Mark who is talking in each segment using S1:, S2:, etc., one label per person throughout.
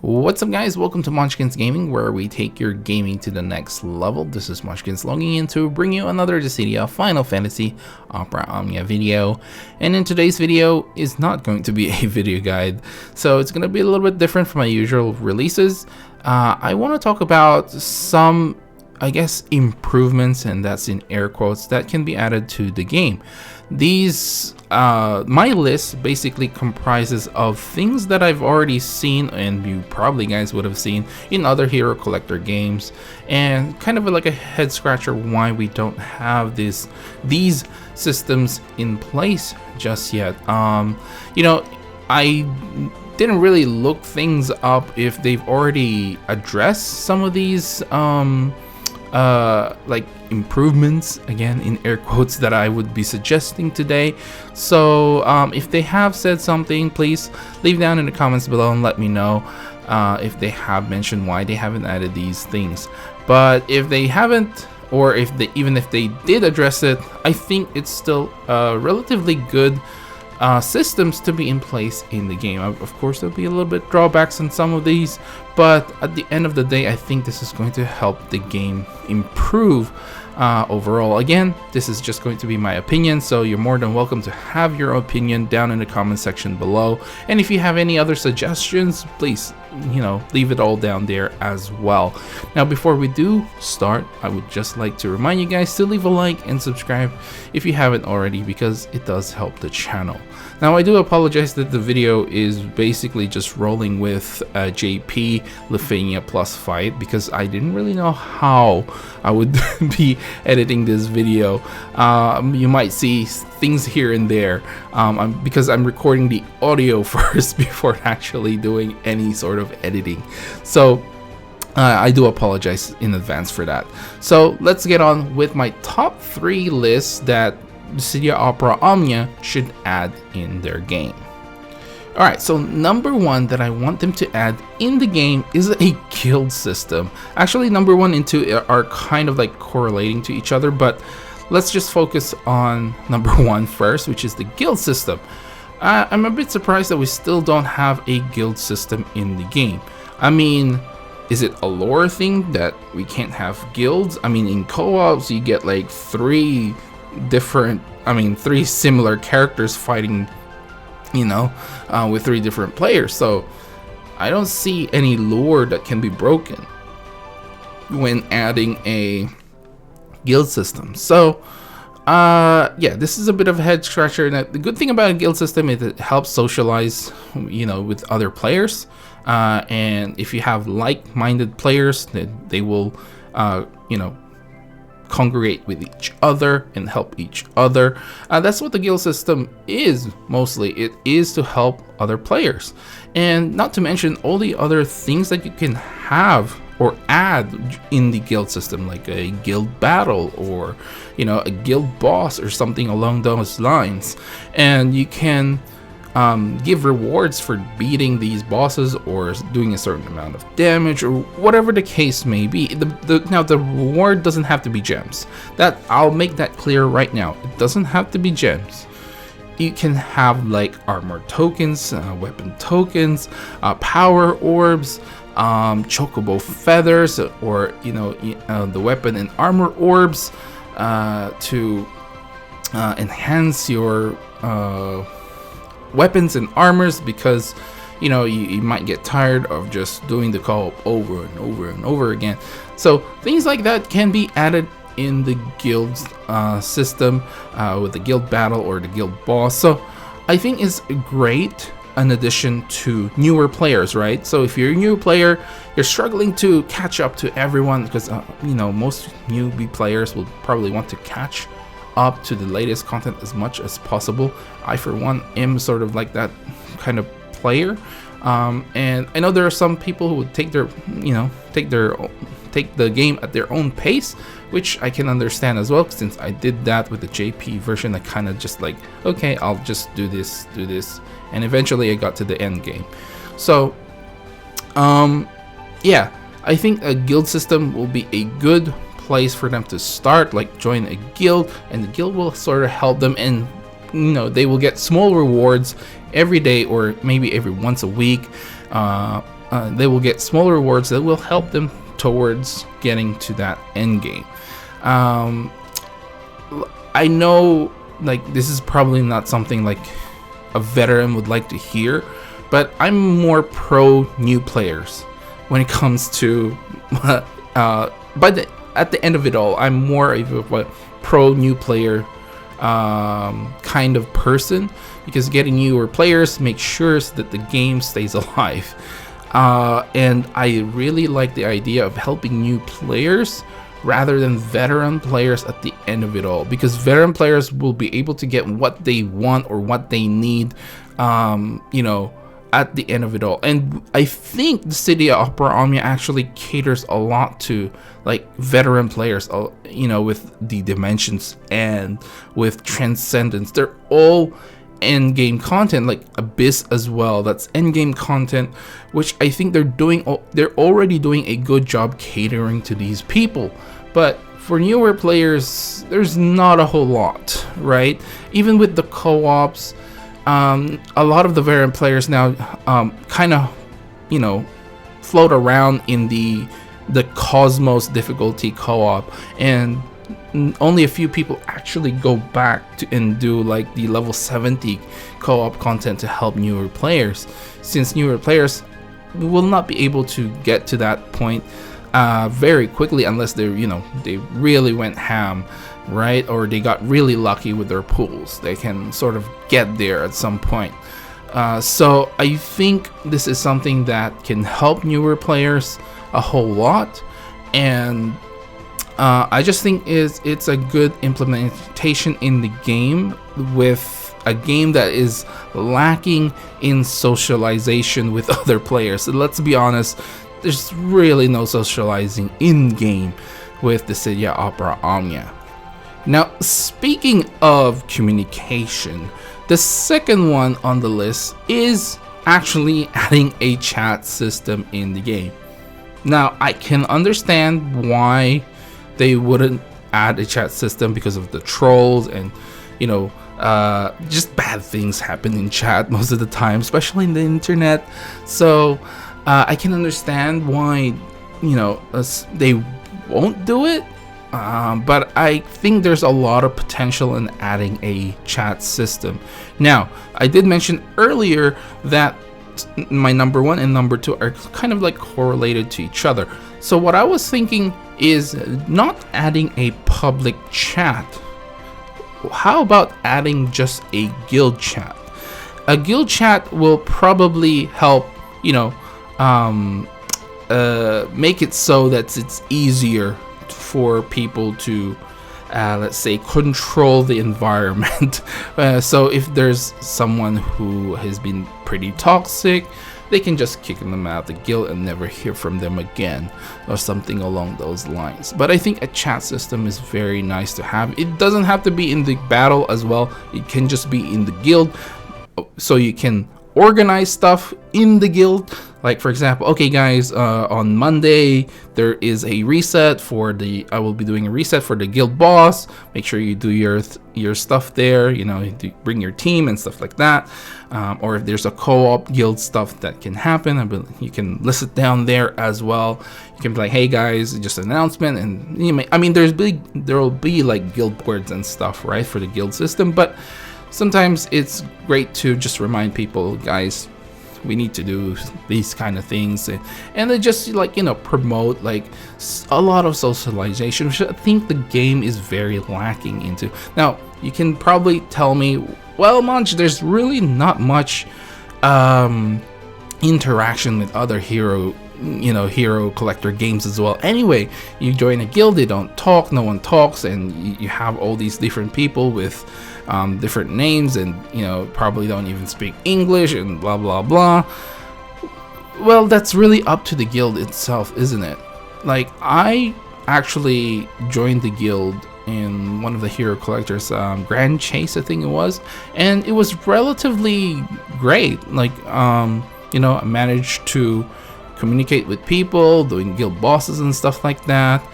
S1: What's up, guys? Welcome to Munchkins Gaming, where we take your gaming to the next level. This is Munchkins logging in to bring you another Dissidia Final Fantasy Opera Omnia video. And in today's video is not going to be a video guide, so it's going to be a little bit different from my usual releases. I want to talk about some, I guess, improvements, and that's in air quotes, that can be added to the game. These my list basically comprises of things that I've already seen, and you probably guys would have seen in other Hero Collector games, and kind of like a head scratcher why we don't have these systems in place just yet. You know, I didn't really look things up if they've already addressed some of these like improvements, again in air quotes, that I would be suggesting today. So if they have said something, please leave down in the comments below and let me know if they have mentioned why they haven't added these things. But if they haven't, or if they did address it, I think it's still relatively good systems to be in place in the game. Of course, there'll be a little bit drawbacks on some of these, but at the end of the day, I think this is going to help the game improve overall. Again, this is just going to be my opinion, so you're more than welcome to have your opinion down in the comment section below. And if you have any other suggestions, please, you know, leave it all down there as well. Now, before we do start, I would just like to remind you guys to leave a like and subscribe if you haven't already, because it does help the channel. Now, I do apologize that the video is basically just rolling with JP Lithuania plus fight, because I didn't really know how I would be editing this video. You might see things here and there because I'm recording the audio first before actually doing any sort of editing. So I do apologize in advance for that. So let's get on with my top 3 lists that Dissidia Opera Omnia should add in their game. Alright, so number 1 that I want them to add in the game is a guild system. Actually, number 1 and 2 are kind of like correlating to each other, but let's just focus on number 1 first, which is the guild system. I'm a bit surprised that we still don't have a guild system in the game. I mean, is it a lore thing that we can't have guilds? I mean, in co-ops you get like 3 similar characters fighting, you know, with 3 different players. So I don't see any lore that can be broken when adding a guild system. So yeah, this is a bit of a head scratcher. And the good thing about a guild system is it helps socialize, you know, with other players. And if you have like-minded players, then they will, you know, congregate with each other and help each other. That's what the guild system is mostly. It is to help other players, and not to mention all the other things that you can have or add in the guild system, like a guild battle, or, you know, a guild boss or something along those lines. And you can give rewards for beating these bosses or doing a certain amount of damage, or whatever the case may be. Now, the reward doesn't have to be gems. That I'll make that clear right now. It doesn't have to be gems. You can have like armor tokens, weapon tokens, power orbs, chocobo feathers, or, you know, the weapon and armor orbs to enhance your weapons and armors, because, you know, you might get tired of just doing the co-op over and over and over again. So things like that can be added in the guild system with the guild battle or the guild boss. So I think it's great an addition to newer players, right? So if you're a new player, you're struggling to catch up to everyone, because you know, most newbie players will probably want to catch up to the latest content as much as possible. I, for one, am sort of like that kind of player, and I know there are some people who would take the game at their own pace, which I can understand as well. Since I did that with the JP version, I kind of just like, okay, I'll just do this, and eventually I got to the end game. So yeah, I think a guild system will be a good place for them to start, like join a guild, and the guild will sort of help them, and, you know, they will get small rewards every day or maybe every once a week they will get smaller rewards that will help them towards getting to that end game. I know, like, this is probably not something like a veteran would like to hear, but I'm more pro new players when it comes to at the end of it all, I'm more of a pro new player kind of person, because getting newer players makes sure that the game stays alive. And I really like the idea of helping new players rather than veteran players at the end of it all, because veteran players will be able to get what they want or what they need, you know, at the end of it all. And I think Dissidia Opera Omnia actually caters a lot to like veteran players, you know, with the Dimensions and with Transcendence. They're all end game content, like Abyss as well. That's end game content, which I think they're already doing a good job catering to these people. But for newer players, there's not a whole lot, right? Even with the co-ops, a lot of the veteran players now kind of, you know, float around in the Cosmos difficulty co-op, and only a few people actually go back to and do like the level 70 co-op content to help newer players, since newer players will not be able to get to that point very quickly unless they're, you know, they really went ham, right? Or they got really lucky with their pools. They can sort of get there at some point. So I think this is something that can help newer players a whole lot, and I just think it's a good implementation in the game, with a game that is lacking in socialization with other players. So let's be honest, there's really no socializing in game with the Dissidia Opera Omnia. Now, speaking of communication, the second one on the list is actually adding a chat system in the game. Now, I can understand why they wouldn't add a chat system, because of the trolls and, you know, just bad things happen in chat most of the time, especially in the internet. So I can understand why, you know, they won't do it. But I think there's a lot of potential in adding a chat system. Now, I did mention earlier that my number one and number two are kind of like correlated to each other. So what I was thinking is not adding a public chat. How about adding just a guild chat? A guild chat will probably help, you know, make it so that it's easier for people to let's say control the environment. So if there's someone who has been pretty toxic, they can just kick them out of the guild and never hear from them again, or something along those lines. But I think a chat system is very nice to have. It doesn't have to be in the battle as well. It can just be in the guild, so you can organize stuff in the guild. Like, for example, okay guys, on Monday there is a reset for the, I will be doing a reset for the guild boss. Make sure you do your stuff there, you know, you bring your team and stuff like that. Or if there's a co-op guild stuff that can happen, you can list it down there as well. You can be like, hey guys, just an announcement, and you may, I mean, there will be like guild boards and stuff, right, for the guild system. But sometimes it's great to just remind people, guys, we need to do these kind of things, and they just, like, you know, promote like a lot of socialization, which I think the game is very lacking into. Now, you can probably tell me, well, Monch, there's really not much interaction with other hero collector games as well. Anyway, you join a guild, they don't talk, no one talks, and you have all these different people with different names, and, you know, probably don't even speak English and blah blah blah. Well, that's really up to the guild itself, isn't it? Like, I actually joined the guild in one of the hero collectors, Grand Chase, I think it was, and it was relatively great. Like, you know, I managed to communicate with people, doing guild bosses and stuff like that,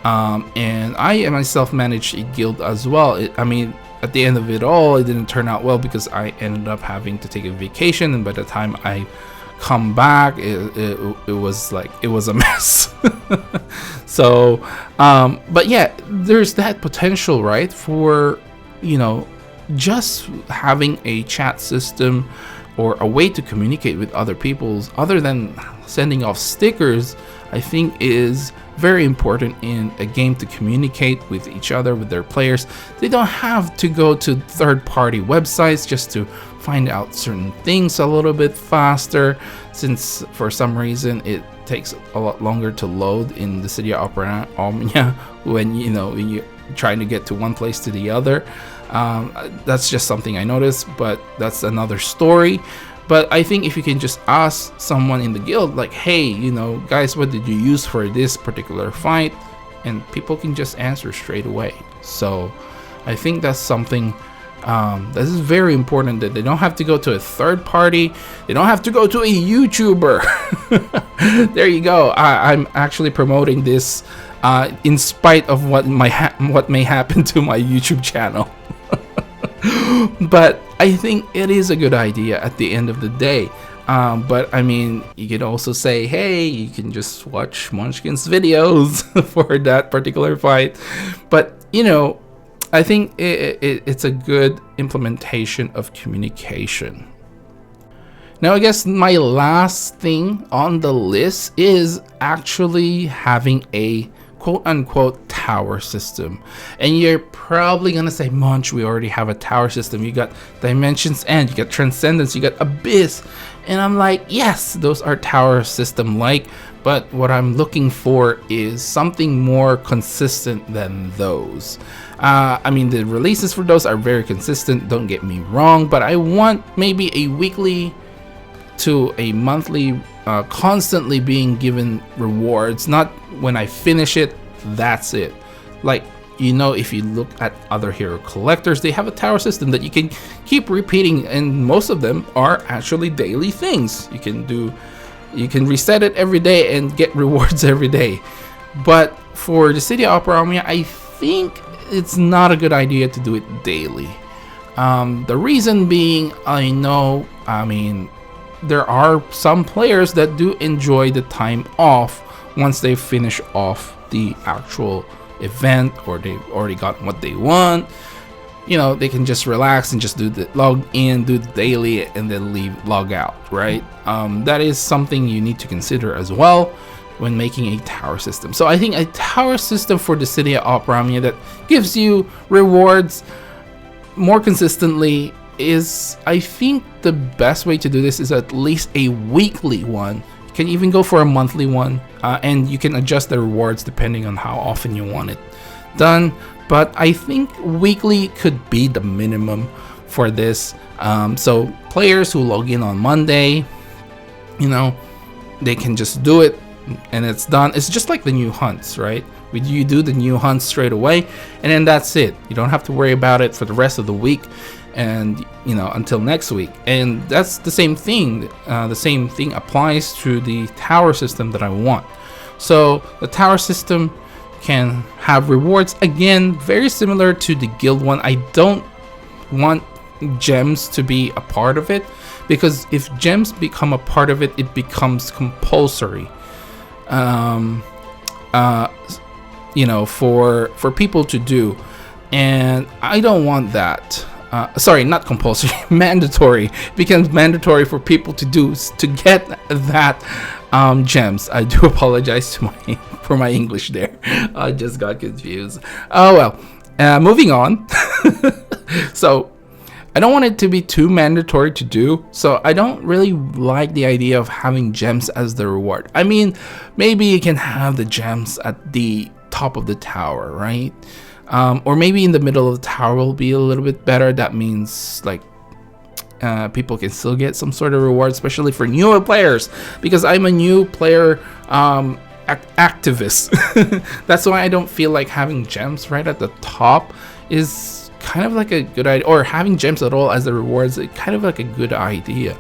S1: and I myself managed a guild as well. I mean, at the end of it all, it didn't turn out well because I ended up having to take a vacation, and by the time I come back, it was like, it was a mess. So but yeah, there's that potential, right, for, you know, just having a chat system or a way to communicate with other people other than sending off stickers. I think is very important in a game to communicate with each other, with their players. They don't have to go to third-party websites just to find out certain things a little bit faster, since for some reason it takes a lot longer to load in the Dissidia Omnia when, you know, when you're trying to get to one place to the other. That's just something I noticed, but that's another story. But I think if you can just ask someone in the guild, like, hey, you know, guys, what did you use for this particular fight? And people can just answer straight away. So I think that's something that is very important, that they don't have to go to a third party. They don't have to go to a YouTuber. There you go. I'm actually promoting this in spite of what may happen to my YouTube channel. But I think it is a good idea at the end of the day. But I mean, you could also say, hey, you can just watch Munchkin's videos for that particular fight. But, you know, I think it's a good implementation of communication. Now, I guess my last thing on the list is actually having a quote-unquote tower system. And you're probably gonna say, Munch, we already have a tower system. You got Dimensions End, you got Transcendence, you got Abyss. And I'm like, yes, those are tower system like, but what I'm looking for is something more consistent than those. I mean, the releases for those are very consistent, don't get me wrong, but I want maybe a weekly to a monthly, constantly being given rewards, not when I finish it, that's it. Like, you know, if you look at other hero collectors, they have a tower system that you can keep repeating, and most of them are actually daily things. You can reset it every day and get rewards every day. But for the Dissidia Omnia, I think it's not a good idea to do it daily. The reason being, I mean, there are some players that do enjoy the time off once they finish off the actual event, or they've already got what they want. You know, they can just relax and just do the log in, do the daily, and then log out, right? That is something you need to consider as well when making a tower system. So I think a tower system for the Dissidia Omnia that gives you rewards more consistently is, I think the best way to do this is at least a weekly one. You can even go for a monthly one, and you can adjust the rewards depending on how often you want it done. But I think weekly could be the minimum for this. So players who log in on Monday, you know, they can just do it and it's done. It's just like the new hunts, right? You do the new hunts straight away, and then that's it. You don't have to worry about it for the rest of the week, and you know, until next week. And that's the same thing. The same thing applies to the tower system that I want. So the tower system can have rewards, again, very similar to the guild one. I don't want gems to be a part of it, because if gems become a part of it, it becomes compulsory. You know, for people to do, and I don't want that. Sorry, not compulsory, mandatory. It becomes mandatory for people to do to get that gems. I do apologize for my English there. I just got confused. Oh well, moving on. So I don't want it to be too mandatory to do, so I don't really like the idea of having gems as the reward. I mean, maybe you can have the gems at the top of the tower, right? Or maybe in the middle of the tower will be a little bit better. That means like people can still get some sort of reward, especially for newer players, because I'm a new player activist. That's why I don't feel like having gems right at the top is kind of like a good idea, or having gems at all as the rewards is kind of like a good idea.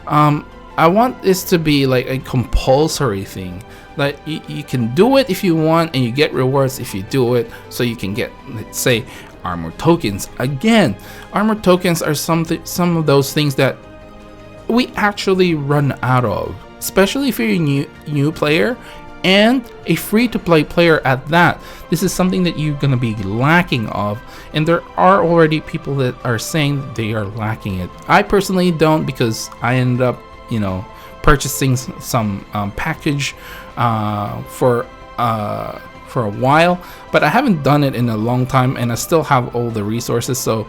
S1: I want this to be like a compulsory thing. Like you can do it if you want, and you get rewards if you do it. So you can get, let's say, armor tokens. Again, armor tokens are some of those things that we actually run out of, especially if you're a new player and a free-to-play player at that. This is something that you're gonna be lacking of, and there are already people that are saying they are lacking it. I personally don't, because I ended up, you know, purchasing some package for a while, but I haven't done it in a long time, and I still have all the resources. So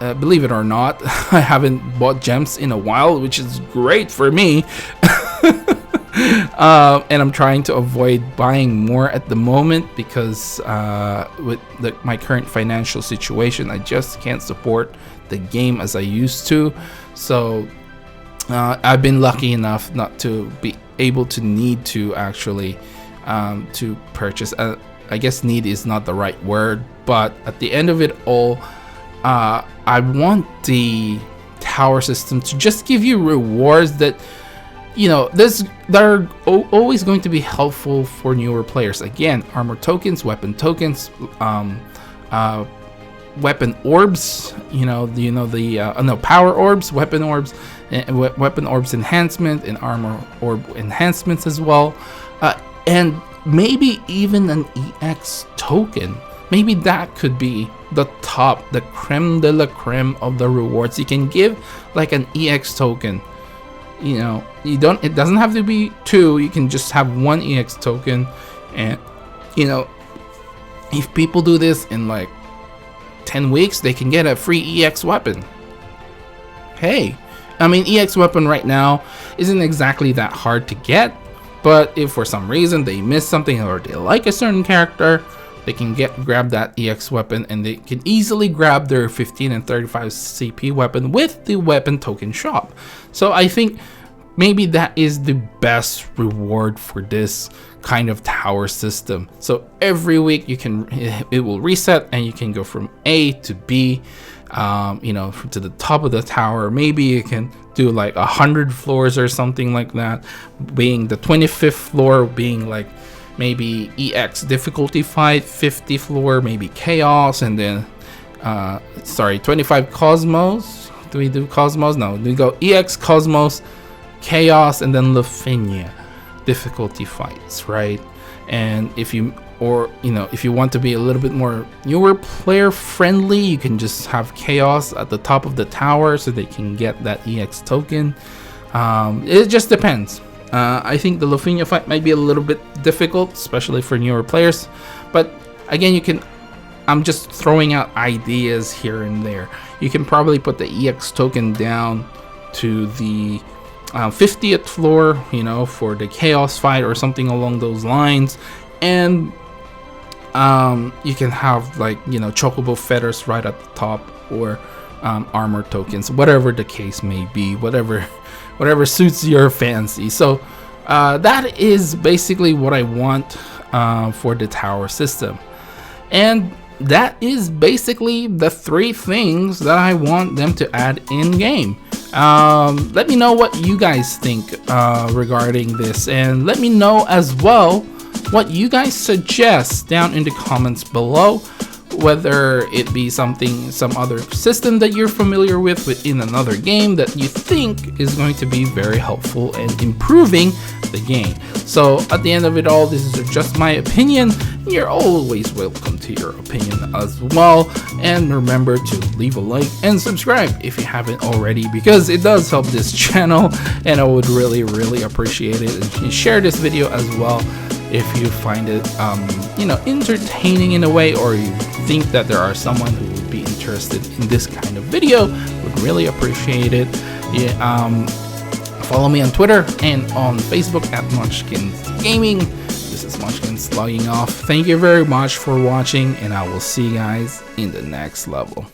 S1: believe it or not, I haven't bought gems in a while, which is great for me. And I'm trying to avoid buying more at the moment, because with my current financial situation, I just can't support the game as I used to. So I've been lucky enough not to be able to need to actually to purchase. I guess need is not the right word, but at the end of it all, I want the tower system to just give you rewards that, you know, that are always going to be helpful for newer players. Again, armor tokens, weapon tokens, weapon orbs, power orbs, weapon orbs, weapon orbs enhancement, and armor orb enhancements as well, and maybe even an EX token. Maybe that could be the top, the creme de la creme of the rewards you can give, like an EX token. You know, it doesn't have to be 2, you can just have 1 EX token. And you know, if people do this in like 10 weeks, they can get a free EX weapon. Hey, I mean, EX weapon right now isn't exactly that hard to get, but if for some reason they miss something or they like a certain character, they can grab that EX weapon, and they can easily grab their 15 and 35 CP weapon with the weapon token shop. So I think maybe that is the best reward for this kind of tower system. So every week it will reset, and you can go from A to B, you know, to the top of the tower. Maybe you can do like 100 floors or something like that, being the 25th floor being like maybe EX difficulty fight, 50 floor maybe chaos, and then 25 cosmos. Do we do cosmos? No, we go EX, cosmos, chaos, and then Lithuania difficulty fights, right? And if you want to be a little bit more newer player friendly, you can just have chaos at the top of the tower so they can get that EX token. It just depends. I think the Lithuania fight might be a little bit difficult, especially for newer players, but again, I'm just throwing out ideas here and there. You can probably put the EX token down to the 50th floor, you know, for the chaos fight or something along those lines, and you can have, like, you know, chocobo feathers right at the top, or armor tokens, whatever the case may be, whatever suits your fancy. So that is basically what I want for the tower system, and that is basically the 3 things that I want them to add in game. Let me know what you guys think regarding this, and let me know as well what you guys suggest down in the comments below, whether it be some other system that you're familiar with within another game that you think is going to be very helpful and improving the game. So at the end of it all, this is just my opinion. You're always welcome to your opinion as well, and remember to leave a like and subscribe if you haven't already, because it does help this channel, and I would really appreciate it. And share this video as well if you find it entertaining in a way, or you think that there are someone who would be interested in this kind of video. Would really appreciate it. Follow me on Twitter and on Facebook at Munchkins Gaming. This is Munchkins logging off. Thank you very much for watching, and I will see you guys in the next level.